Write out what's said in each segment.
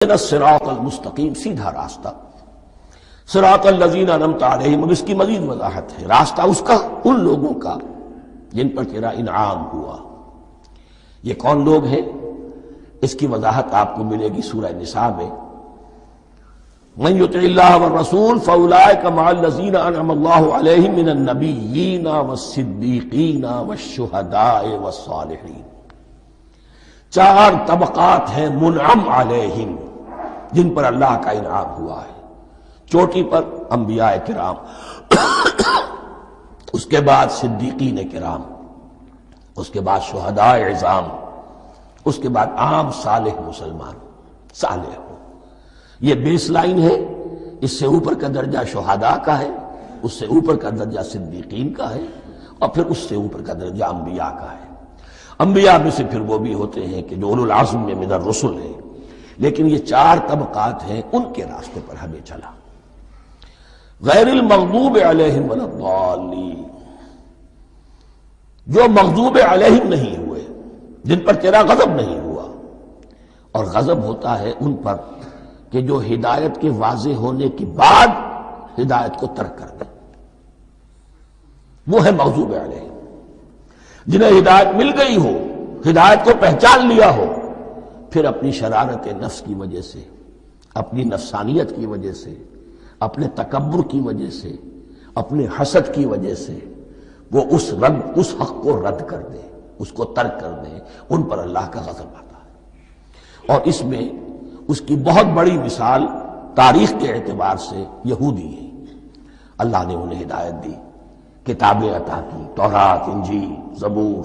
الصراط المستقیم، سیدھا راستہ، صراط الذین انعمت علیہم، اب اس کی مزید وضاحت ہے، راستہ اس کا ان لوگوں کا جن پر تیرا انعام ہوا۔ یہ کون لوگ ہیں؟ اس کی وضاحت آپ کو ملے گی سورہ نساء میں۔ من یطع اللہ والرسول فاولئک مع الذین انعم اللہ علیہم من النبیین والصدیقین والشہداء والصالحین۔ چار طبقات ہیں منعم علیہم، جن پر اللہ کا انعام ہوا ہے۔ چوٹی پر انبیاء کرام، اس کے بعد صدیقین کرام، اس کے بعد شہداء عظام، اس کے بعد عام صالح مسلمان، صالح ہو۔ یہ بیس لائن ہے۔ اس سے اوپر کا درجہ شہداء کا ہے، اس سے اوپر کا درجہ صدیقین کا ہے، اور پھر اس سے اوپر کا درجہ انبیاء کا ہے۔ انبیاء میں سے پھر وہ بھی ہوتے ہیں کہ جو اولو العزم میں من الرسل ہیں، لیکن یہ چار طبقات ہیں، ان کے راستے پر ہمیں چلا۔ غیر المغضوب علیہم ولا الضالین، جو مغضوب علیہم نہیں ہوئے، جن پر تیرا غضب نہیں ہوا۔ اور غضب ہوتا ہے ان پر کہ جو ہدایت کے واضح ہونے کے بعد ہدایت کو ترک کر دیں، وہ ہے مغضوب علیہم۔ جنہیں ہدایت مل گئی ہو، ہدایت کو پہچان لیا ہو، پھر اپنی شرارت نفس کی وجہ سے، اپنی نفسانیت کی وجہ سے، اپنے تکبر کی وجہ سے، اپنے حسد کی وجہ سے وہ اس حق کو رد کر دیں، اس کو ترک کر دیں، ان پر اللہ کا غضب آتا ہے۔ اور اس میں اس کی بہت بڑی مثال تاریخ کے اعتبار سے یہودی ہیں۔ اللہ نے انہیں ہدایت دی، کتابیں عطا کی، تورات، انجیل، زبور،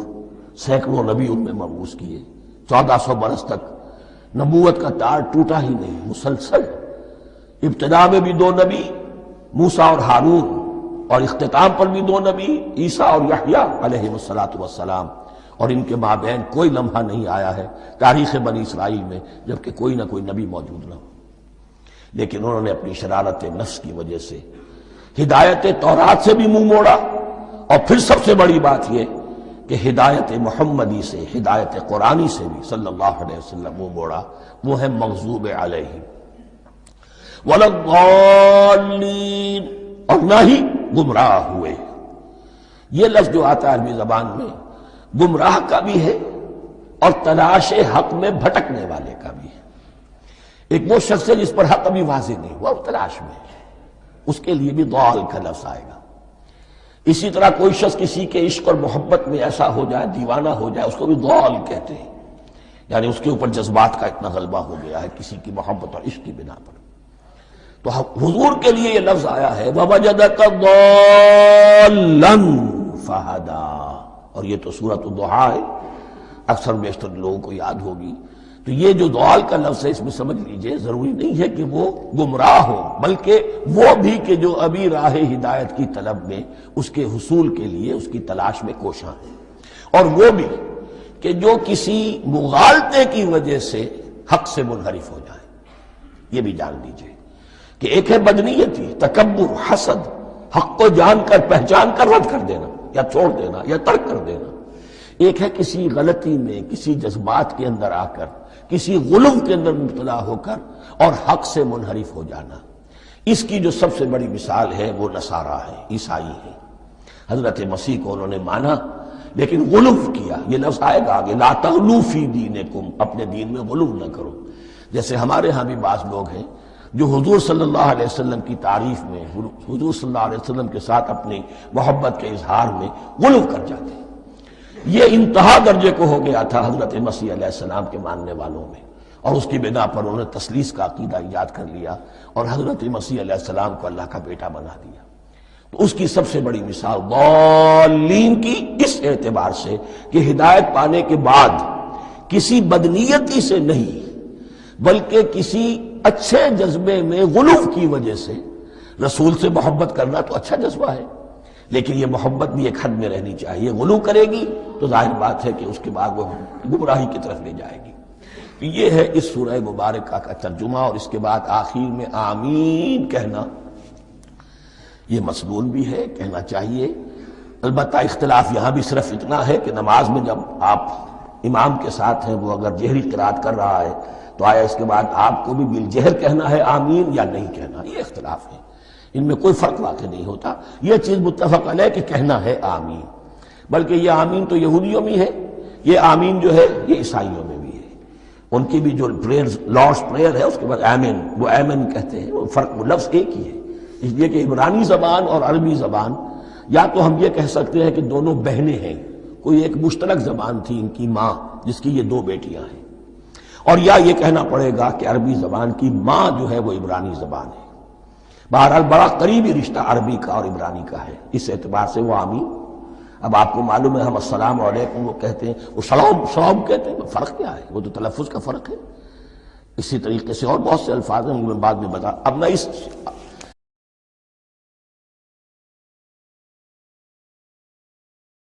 سینکڑوں نبی ان میں مبعوث کیے، 1400 برس تک نبوت کا تار ٹوٹا ہی نہیں، مسلسل۔ ابتدا میں بھی 2 نبی، موسیٰ اور ہارون، اور اختتام پر بھی 2 نبی، عیسیٰ اور یحییٰ علیہ السلام، اور ان کے مابین کوئی لمحہ نہیں آیا ہے تاریخ بنی اسرائیل میں جبکہ کوئی نہ کوئی نبی موجود نہ ہو۔ لیکن انہوں نے اپنی شرارت نفس کی وجہ سے ہدایت تورات سے بھی منہ موڑا، اور پھر سب سے بڑی بات یہ کہ ہدایت محمدی سے، ہدایت قرآنی سے بھی صلی اللہ علیہ وسلم منہ موڑا۔ وہ ہے مغضوب علیہم ولا الضالین، اور نہ ہی گمراہ ہوئے۔ یہ لفظ جو آتا ہے عربی زبان میں، گمراہ کا بھی ہے اور تلاش حق میں بھٹکنے والے کا بھی ہے۔ ایک وہ شخص ہے جس پر حق ابھی واضح نہیں ہوا، وہ تلاش میں ہے، اس کے لیے بھی ضال کا لفظ آئے گا۔ اسی طرح کوئی شخص کسی کے عشق اور محبت میں ایسا ہو جائے، دیوانہ ہو جائے، اس کو بھی ضال کہتے ہیں، یعنی اس کے اوپر جذبات کا اتنا غلبہ ہو گیا ہے کسی کی محبت اور عشق کی بنا پر۔ تو حضور کے لیے یہ لفظ آیا ہے وَوَجَدَكَ ضَالًّا فَهَدَىٰ، اور یہ تو سورۃ الضحیٰ ہے، اکثر بیشتر لوگوں کو یاد ہوگی۔ تو یہ جو ضال کا لفظ ہے، اس میں سمجھ لیجئے ضروری نہیں ہے کہ وہ گمراہ ہو، بلکہ وہ بھی کہ جو ابھی راہ ہدایت کی طلب میں، اس کے حصول کے لیے اس کی تلاش میں کوشاں ہیں، اور وہ بھی کہ جو کسی مغالطے کی وجہ سے حق سے منحرف ہو جائے۔ یہ بھی جان لیجئے کہ ایک ہے بدنیتی، تکبر، حسد، حق کو جان کر پہچان کر رد کر دینا یا چھوڑ دینا یا ترک کر دینا۔ ایک ہے کسی غلطی میں، کسی جذبات کے اندر آ کر، کسی غلو کے اندر مبتلا ہو کر اور حق سے منحرف ہو جانا۔ اس کی جو سب سے بڑی مثال ہے وہ نصارہ ہے، عیسائی ہے۔ حضرت مسیح کو انہوں نے مانا لیکن غلو کیا۔ یہ لفظ آئے گا آگے، لا تغلو فی دینکم، اپنے دین میں غلو نہ کرو۔ جیسے ہمارے ہاں بھی بعض لوگ ہیں جو حضور صلی اللہ علیہ وسلم کی تعریف میں، حضور صلی اللہ علیہ وسلم کے ساتھ اپنی محبت کے اظہار میں غلو کر جاتے ہیں۔ یہ انتہا درجے کو ہو گیا تھا حضرت مسیح علیہ السلام کے ماننے والوں میں، اور اس کی بنا پر انہوں نے تثلیث کا عقیدہ ایجاد کر لیا اور حضرت مسیح علیہ السلام کو اللہ کا بیٹا بنا دیا۔ تو اس کی سب سے بڑی مثال ضالین کی اس اعتبار سے کہ ہدایت پانے کے بعد کسی بدنیتی سے نہیں بلکہ کسی اچھے جذبے میں غلو کی وجہ سے، رسول سے محبت کرنا تو اچھا جذبہ ہے، لیکن یہ محبت بھی ایک حد میں رہنی چاہیے۔ غلو کرے گی تو ظاہر بات ہے کہ اس کے بعد وہ گمراہی کی طرف لے جائے گی۔ تو یہ ہے اس سورہ مبارکہ کا ترجمہ، اور اس کے بعد آخر میں آمین کہنا یہ مسنون بھی ہے، کہنا چاہیے۔ البتہ اختلاف یہاں بھی صرف اتنا ہے کہ نماز میں جب آپ امام کے ساتھ ہیں، وہ اگر جہری قرات کر رہا ہے تو آیا اس کے بعد آپ کو بھی بالجہر کہنا ہے آمین یا نہیں کہنا؟ یہ اختلاف ہے، ان میں کوئی فرق واقع نہیں ہوتا، یہ چیز متفق علیہ کہ کہنا ہے آمین۔ بلکہ یہ آمین تو یہودیوں میں ہے، یہ آمین جو ہے یہ عیسائیوں میں بھی ہے، ان کی بھی جو پریئر لارڈس پریئر ہے اس کے بعد آمین، وہ آمین کہتے ہیں، وہ فرق وہ لفظ ایک ہی ہے۔ اس لیے کہ عبرانی زبان اور عربی زبان یا تو ہم یہ کہہ سکتے ہیں کہ دونوں بہنیں ہیں، کوئی ایک مشترک زبان تھی ان کی ماں جس کی یہ دو بیٹیاں ہیں، اور یا یہ کہنا پڑے گا کہ عربی زبان کی ماں جو ہے وہ عبرانی زبان ہے۔ بہرحال بڑا قریبی رشتہ عربی کا اور عبرانی کا ہے، اس اعتبار سے وہ آمین۔ اب آپ کو معلوم ہے ہم السلام علیکم وہ کہتے ہیں، وہ سلام کہتے ہیں، فرق کیا ہے؟ وہ تو تلفظ کا فرق ہے۔ اسی طریقے سے اور بہت سے الفاظ ہیں، میں بعد میں بتا۔ اب میں اس